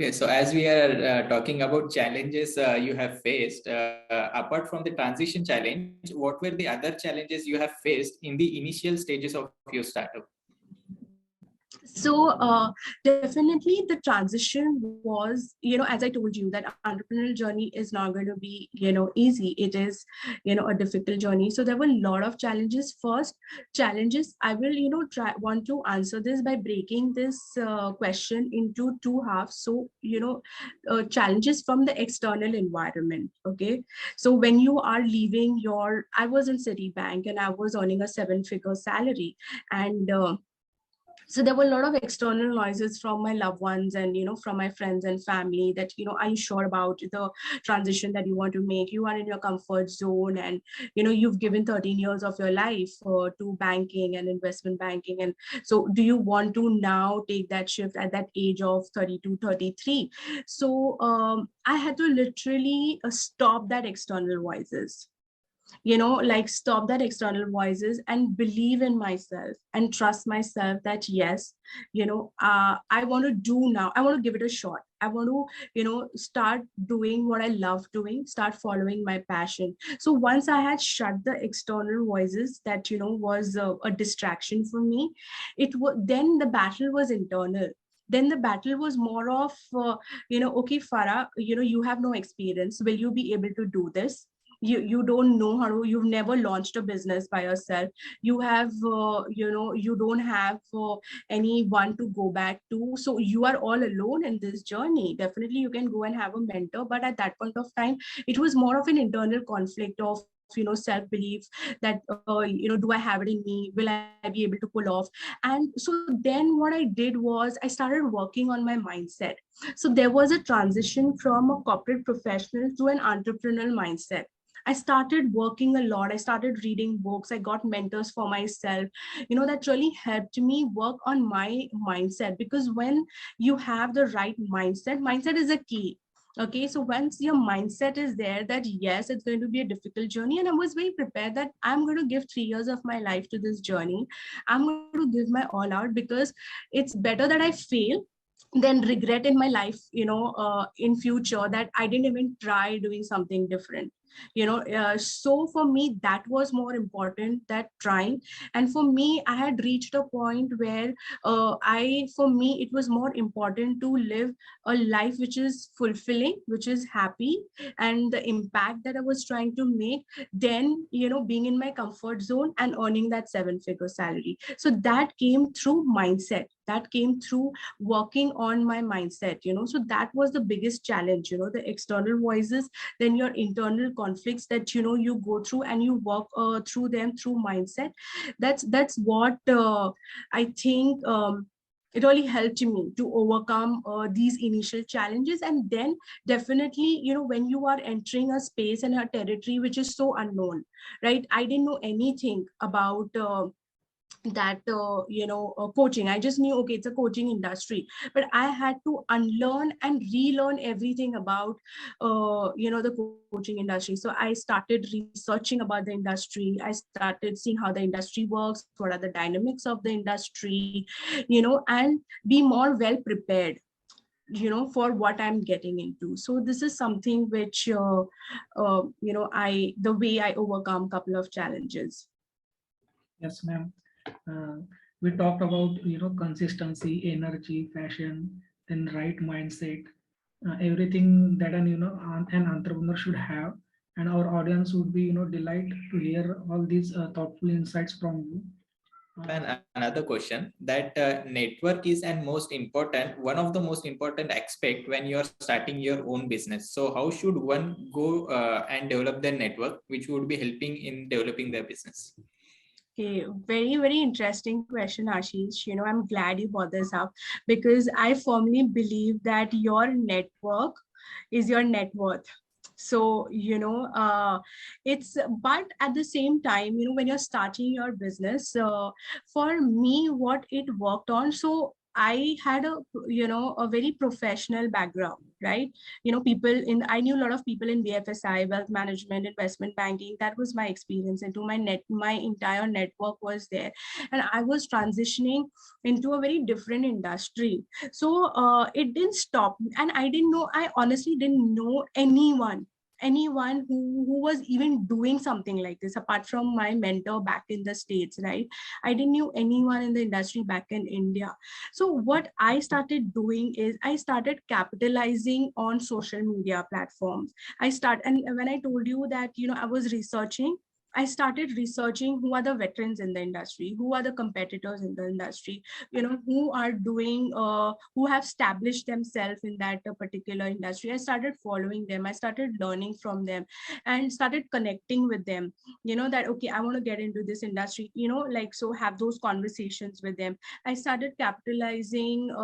Okay, so as we are talking about challenges you have faced, apart from the transition challenge, what were the other challenges you have faced in the initial stages of your startup? So definitely the transition was, as I told you, that entrepreneurial journey is not going to be, easy. It is, a difficult journey. So there were a lot of challenges. First challenges, I will, want to answer this by breaking this question into two halves. So, challenges from the external environment. Okay. So when you are leaving I was in Citibank and I was earning a 7-figure salary, and so there were a lot of external noises from my loved ones and from my friends and family that are you sure about the transition that you want to make? You are in your comfort zone, and you've given 13 years of your life to banking and investment banking, and so do you want to now take that shift at that age of 32, 33? So I had to literally stop that external voices, like stop that external voices and believe in myself and trust myself that yes, I want to do now. I want to give it a shot. I want to, start doing what I love doing, start following my passion. So once I had shut the external voices that, was a distraction for me, then the battle was internal. Then the battle was more of, okay, Farah, you have no experience. Will you be able to do this? You don't know how to, you've never launched a business by yourself. You have you don't have anyone to go back to, so you are all alone in this journey. Definitely you can go and have a mentor, but at that point of time it was more of an internal conflict of self-belief that do I have it in me, will I be able to pull off? And so then what I did was I started working on my mindset. So there was a transition from a corporate professional to an entrepreneurial mindset. I started working a lot. I started reading books. I got mentors for myself, that really helped me work on my mindset, because when you have the right mindset is a key. Okay, so once your mindset is there that yes, it's going to be a difficult journey, and I was very prepared that I'm going to give 3 years of my life to this journey. I'm going to give my all out, because it's better that I fail than regret in my life, in future, that I didn't even try doing something different. So for me that was more important, that trying. And for me, I had reached a point where for me it was more important to live a life which is fulfilling, which is happy, and the impact that I was trying to make, then being in my comfort zone and earning that 7-figure salary. So that came through mindset, that came through working on my mindset. So that was the biggest challenge, the external voices, then your internal conflicts that you go through, and you work through them through mindset. That's what I think it really helped me to overcome these initial challenges. And then definitely, when you are entering a space and a territory which is so unknown, right? I didn't know anything about that coaching. I just knew, okay, it's a coaching industry, but I had to unlearn and relearn everything about the coaching industry. So I started researching about the industry. I started seeing how the industry works, what are the dynamics of the industry, and be more well prepared for what I'm getting into. So this is something which the way I overcome a couple of challenges. Yes, ma'am. uh, we talked about consistency, energy, passion, then right mindset, everything that an entrepreneur should have, and our audience would be delight to hear all these thoughtful insights from you. And another question, that network is one of the most important aspect when you are starting your own business. So how should one go and develop their network, which would be helping in developing their business? Okay, very, very interesting question, Ashish. I'm glad you brought this up, because I firmly believe that your network is your net worth. So, but at the same time, when you're starting your business, for me, what it worked on, so I had a, a very professional background, right? I knew a lot of people in BFSI, wealth management, investment banking. That was my experience. Into my entire network was there. And I was transitioning into a very different industry. So it didn't stop. And I honestly didn't know anyone who was even doing something like this apart from my mentor back in the States, right? I didn't know anyone in the industry back in India. So what I started doing is I started capitalizing on social media platforms. And when I told you that, I was researching, I started researching who are the veterans in the industry, who are the competitors in the industry, who are doing, who have established themselves in that particular industry. I started following them. I started learning from them and started connecting with them, that, okay, I want to get into this industry, like, so have those conversations with them. I started capitalizing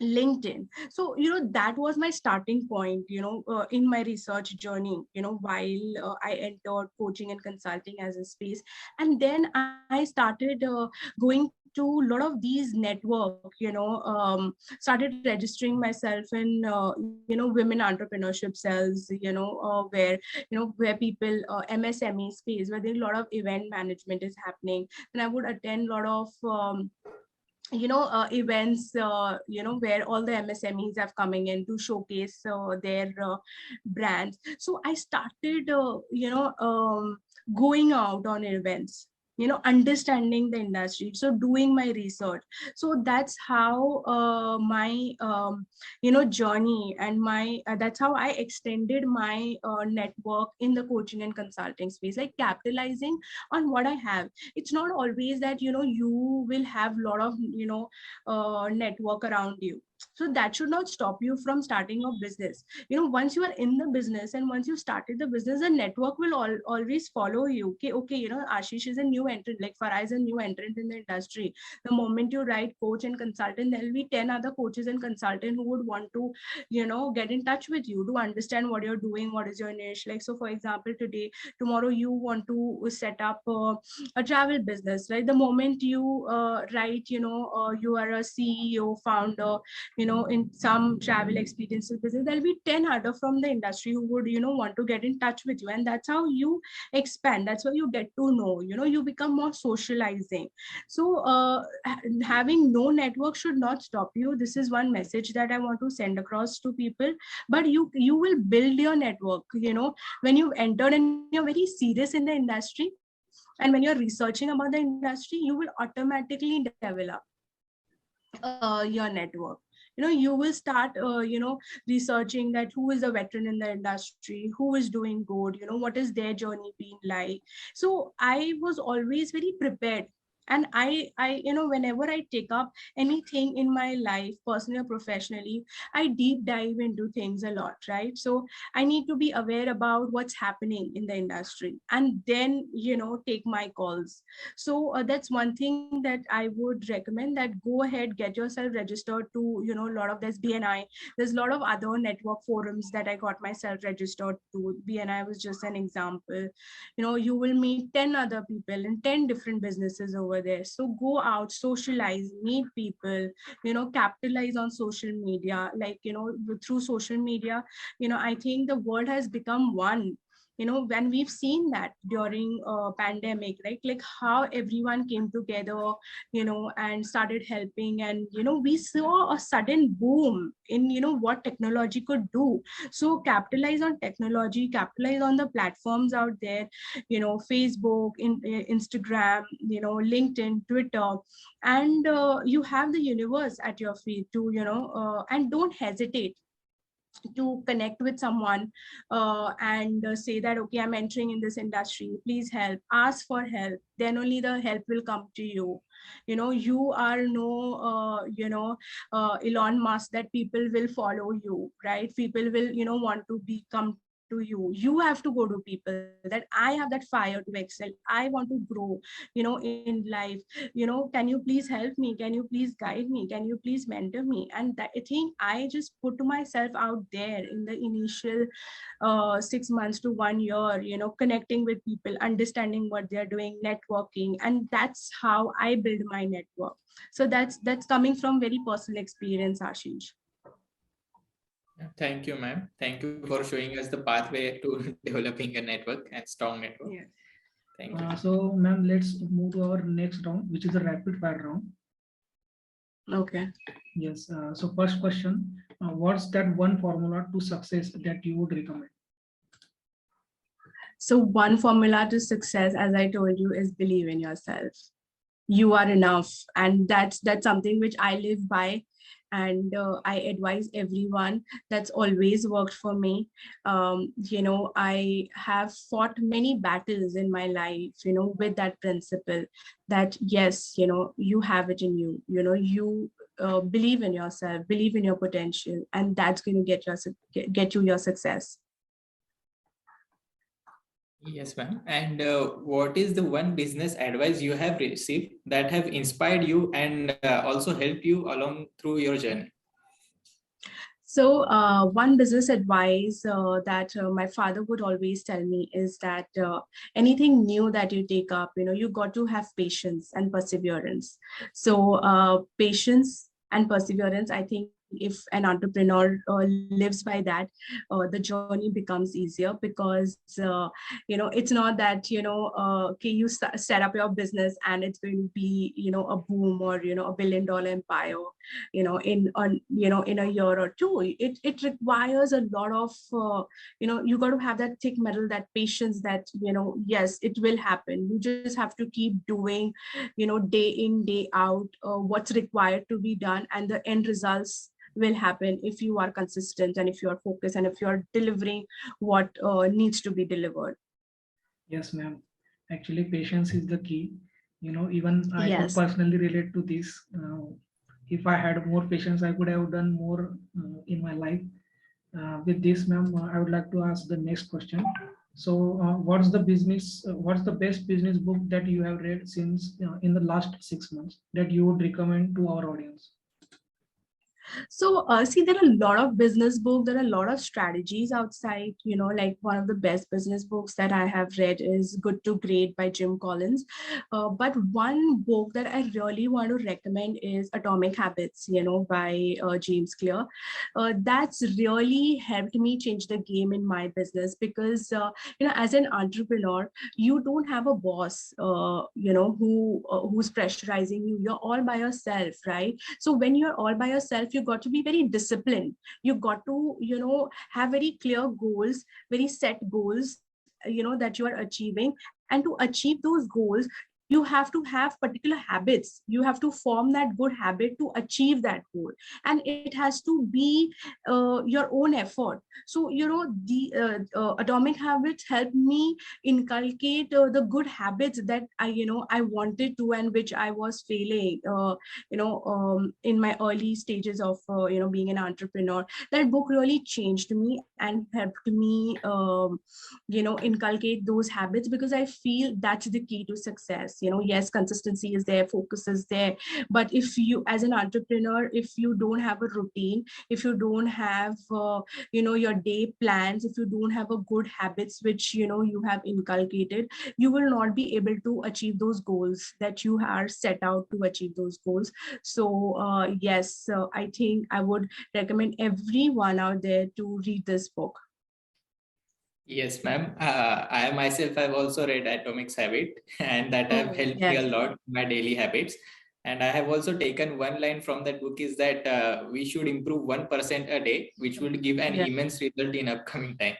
LinkedIn. So, that was my starting point, in my research journey, while I entered coaching and consulting as a space. And then I started going to a lot of these network, started registering myself in, women entrepreneurship cells, where people, MSME space, where there a lot of event management is happening. And I would attend a lot of, events, where all the MSMEs have coming in to showcase their brands. So I started, going out on events, understanding the industry, so doing my research. So that's how my journey and my that's how I extended my network in the coaching and consulting space, like capitalizing on what I have. It's not always that, you will have a lot of, network around you. So that should not stop you from starting your business. Once you are in the business and once you started the business, the network will always follow you. Okay, Ashish is a new entrant, like Farah is a new entrant in the industry. The moment you write coach and consultant, there will be 10 other coaches and consultant who would want to, get in touch with you to understand what you're doing, what is your niche. Like, so for example, tomorrow you want to set up a travel business, right? The moment you write, you are a CEO, founder, in some travel experiences business, there'll be 10 other from the industry who would, want to get in touch with you. And that's how you expand. That's how you get to know, you become more socializing. So having no network should not stop you. This is one message that I want to send across to people. But you will build your network, when you've entered and you're very serious in the industry, and when you're researching about the industry, you will automatically develop your network. You will start researching that who is a veteran in the industry, who is doing good, what is their journey been like. So I was always very prepared. And I whenever I take up anything in my life, personally or professionally, I deep dive into things a lot, right? So I need to be aware about what's happening in the industry, and then take my calls. So that's one thing that I would recommend, that go ahead, get yourself registered to, a lot of, there's BNI, there's a lot of other network forums that I got myself registered to. BNI was just an example. You will meet 10 other people in 10 different businesses over there. So go out, socialize, meet people, capitalize on social media. Like, through social media, I think the world has become one. When we've seen that during pandemic, right? Like how everyone came together, and started helping. And we saw a sudden boom in what technology could do. So capitalize on technology, capitalize on the platforms out there, Facebook, Instagram, LinkedIn, Twitter. And you have the universe at your feet to, and don't hesitate to connect with someone, and say that, okay, I'm entering in this industry, please help. Ask for help, then only the help will come to you. You are no Elon Musk that people will follow you, right? People will want to come to to you. You have to go to people that I have that fire to excel. I want to grow, in life. Can you please help me? Can you please guide me? Can you please mentor me? And that, I think I just put myself out there in the initial 6 months to 1 year, connecting with people, understanding what they're doing, networking. And that's how I build my network. So that's coming from very personal experience, Ashish. Thank you, ma'am. Thank you for showing us the pathway to developing a network and strong network. Yeah. Thank you. So, ma'am, let's move to our next round, which is a rapid fire round. Okay. Yes. So, first question: what's that one formula to success that you would recommend? So one formula to success, as I told you, is believe in yourself. You are enough, and that's something which I live by. And I advise everyone. That's always worked for me. I have fought many battles in my life, with that principle that yes, you have it in you. You believe in yourself, believe in your potential, and that's going to get you your success. Yes, ma'am. And what is the one business advice you have received that have inspired you and also helped you along through your journey? So one business advice that my father would always tell me is that anything new that you take up, you got to have patience and perseverance. So patience and perseverance, I think if an entrepreneur lives by that, the journey becomes easier, because it's not that okay, you set up your business and it's going to be a boom, or a billion-dollar empire in a year or two. It requires a lot of you got to have that thick metal, that patience, that yes, it will happen. You just have to keep doing day in, day out, what's required to be done, and the end results will happen if you are consistent, and if you are focused, and if you are delivering what needs to be delivered. Yes, ma'am. Actually, patience is the key. Even I could Yes. personally relate to this. If I had more patience, I could have done more in my life. With this, ma'am, I would like to ask the next question. So, what's the best business book that you have read since in the last 6 months that you would recommend to our audience? So see, there are a lot of business books, there are a lot of strategies outside, like one of the best business books that I have read is Good to Great by Jim Collins. But one book that I really want to recommend is Atomic Habits, by James Clear. That's really helped me change the game in my business, because as an entrepreneur, you don't have a boss who's pressurizing you. You're all by yourself, right? So when you're all by yourself, you got to be very disciplined. You got to have very clear goals, very set goals that you are achieving. And to achieve those goals, you have to have particular habits. You have to form that good habit to achieve that goal, and it has to be your own effort. So the Atomic Habits helped me inculcate the good habits that I wanted to, and which I was failing in my early stages of being an entrepreneur. That book really changed me and helped me inculcate those habits, because I feel that's the key to success. Yes, consistency is there, focus is there, but if you, as an entrepreneur, if you don't have a routine, if you don't have your day plans, if you don't have a good habits which you have inculcated, you will not be able to achieve those goals that you are set out to achieve those goals. So yes, I think I would recommend everyone out there to read this book. Yes, ma'am. I myself have also read Atomic Habit, and that have helped me a Yes. lot in my daily habits. And I have also taken one line from that book is that we should improve 1% a day, which will give an Yeah. immense result in upcoming time.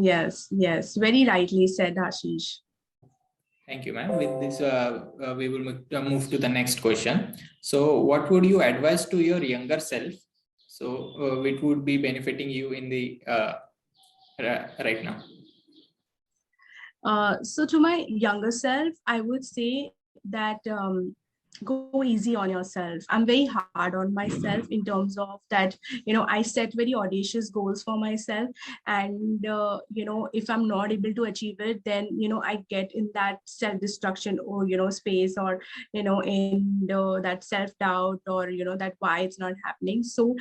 Yes, very rightly said, Ashish. Thank you, ma'am. With this, we will move to the next question. So, what would you advise to your younger self? So, it would be benefiting you in the right now. So to my younger self, I would say that go easy on yourself. I'm very hard on myself in terms of that, I set very audacious goals for myself. And, if I'm not able to achieve it, then, I get in that self-destruction or, space, or, in that self-doubt, or, that why it's not happening. So,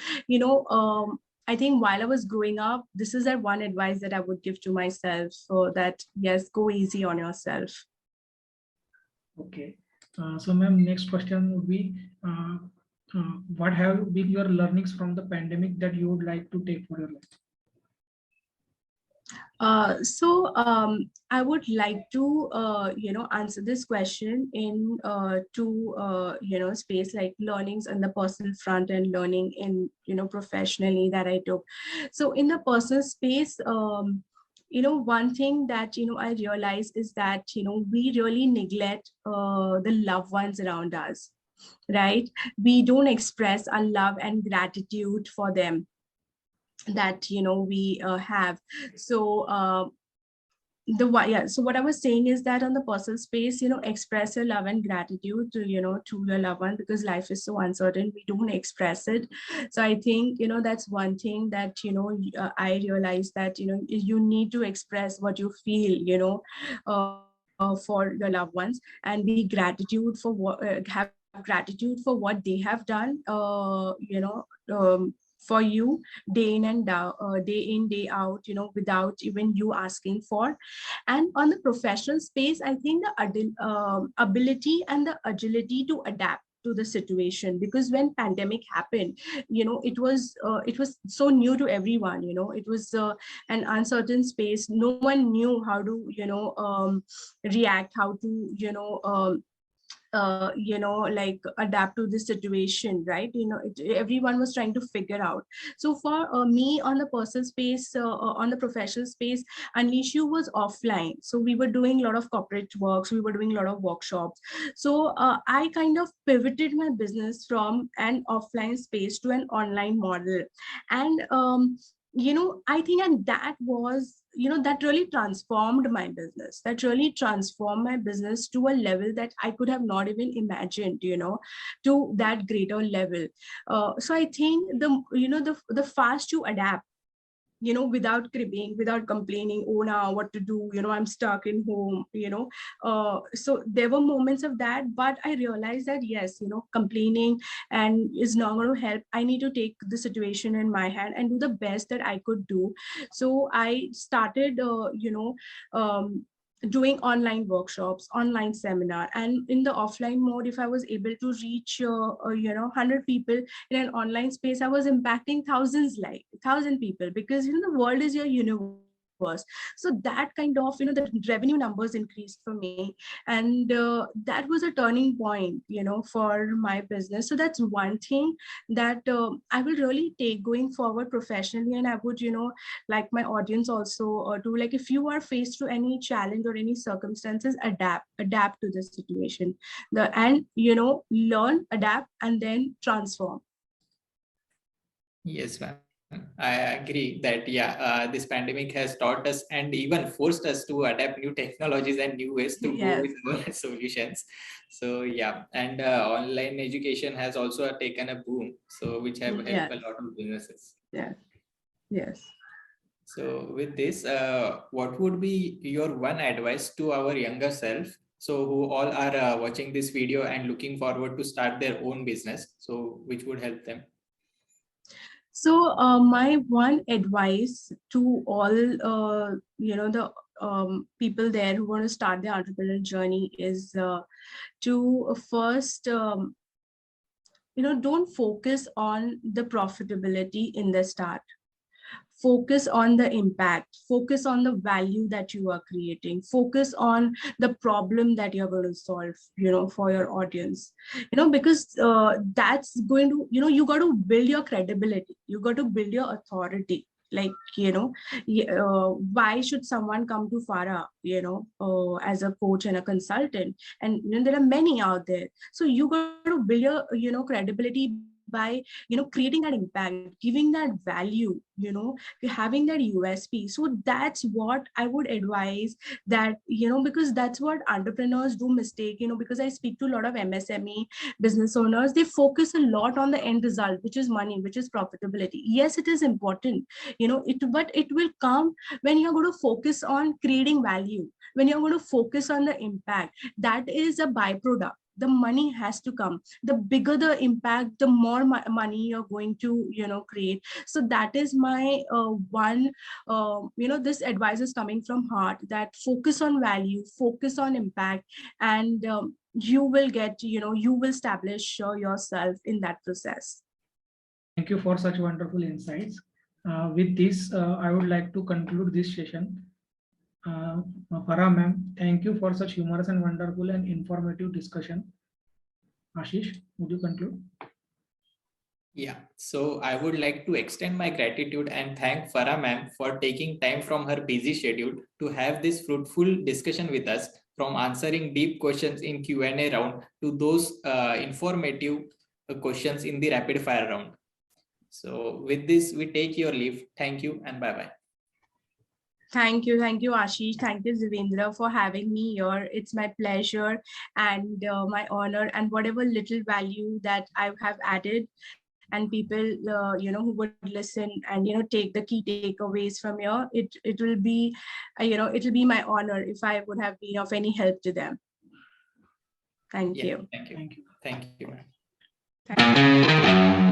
I think while I was growing up, this is that one advice that I would give to myself, so that, yes, go easy on yourself. Okay. So, ma'am, next question would be, what have been your learnings from the pandemic that you would like to take for your life? I would like to, answer this question in two, space, like learnings on the personal front and learning in, professionally that I took. So in the personal space, one thing that, I realized is that, we really neglect the loved ones around us, right? We don't express our love and gratitude for them that, we have. So so what I was saying is that on the personal space, express your love and gratitude to, to your loved one, because life is so uncertain, we don't express it. So I think, that's one thing that, I realized that, you need to express what you feel, for your loved ones, and be gratitude for what, have gratitude for what they have done, for you, day in, day out, without even you asking for. And on the professional space, I think the ability and the agility to adapt to the situation, because when pandemic happened, it was so new to everyone. It was an uncertain space. No one knew how to, react, how to, like adapt to this situation, right? Everyone was trying to figure out. So for me, on the personal space, on the professional space, UnleashYOU was offline, so we were doing a lot of corporate works, we were doing a lot of workshops. So I kind of pivoted my business from an offline space to an online model. And I think, and that was, that really transformed my business, to a level that I could have not even imagined, to that greater level. So I think the fast to adapt, without cribbing, without complaining, oh, now what to do, I'm stuck in home, so there were moments of that, but I realized that, yes, complaining and is not going to help. I need to take the situation in my hand and do the best that I could do. So I started, doing online workshops, online seminar, and in the offline mode, if I was able to reach 100 people in an online space, I was impacting thousands, like 1,000 people, because the world is your universe. So that kind of, the revenue numbers increased for me, and that was a turning point, for my business. So that's one thing that I will really take going forward professionally. And I would, like my audience also, to, like, if you are faced to any challenge or any circumstances, adapt to the situation, and learn, adapt, and then transform. Yes, ma'am. I agree that, this pandemic has taught us and even forced us to adapt new technologies and new ways to go with our solutions. So, and online education has also taken a boom, so which have helped a lot of businesses. Yes. So with this, what would be your one advice to our younger self? So who all are watching this video and looking forward to start their own business. So which would help them? So my one advice to all, the people there who want to start their entrepreneurial journey is to first, don't focus on the profitability in the start. Focus on the impact, focus on the value that you are creating, focus on the problem that you're going to solve, for your audience, because that's going to, you got to build your credibility, you got to build your authority. Like, why should someone come to Farah, as a coach and a consultant? And there are many out there. So you got to build your, credibility, build your by, creating that impact, giving that value, having that USP. So that's what I would advise, that, because that's what entrepreneurs do mistake, because I speak to a lot of MSME business owners. They focus a lot on the end result, which is money, which is profitability. Yes, it is important, but it will come when you're going to focus on creating value, when you're going to focus on the impact. That is a byproduct. The money has to come. The bigger the impact, the more money you're going to, create. So that is my one, this advice is coming from heart, that focus on value, focus on impact, and you will get, you will establish yourself in that process. Thank you for such wonderful insights. With this, I would like to conclude this session. Farah ma'am, thank you for such humorous and wonderful and informative discussion. Ashish, would you conclude? Yeah, so I would like to extend my gratitude and thank Farah ma'am for taking time from her busy schedule to have this fruitful discussion with us, from answering deep questions in Q&A round to those informative questions in the rapid fire round. So with this, we take your leave. Thank you and bye-bye. Thank you, Ashish. Thank you, Zivendra, for having me here. It's my pleasure and my honor, and whatever little value that I have added, and people, who would listen and, take the key takeaways from here, it will be, it'll be my honor if I would have been of any help to them. Thank you. Thank you. Thank you. Thank you. Thank you.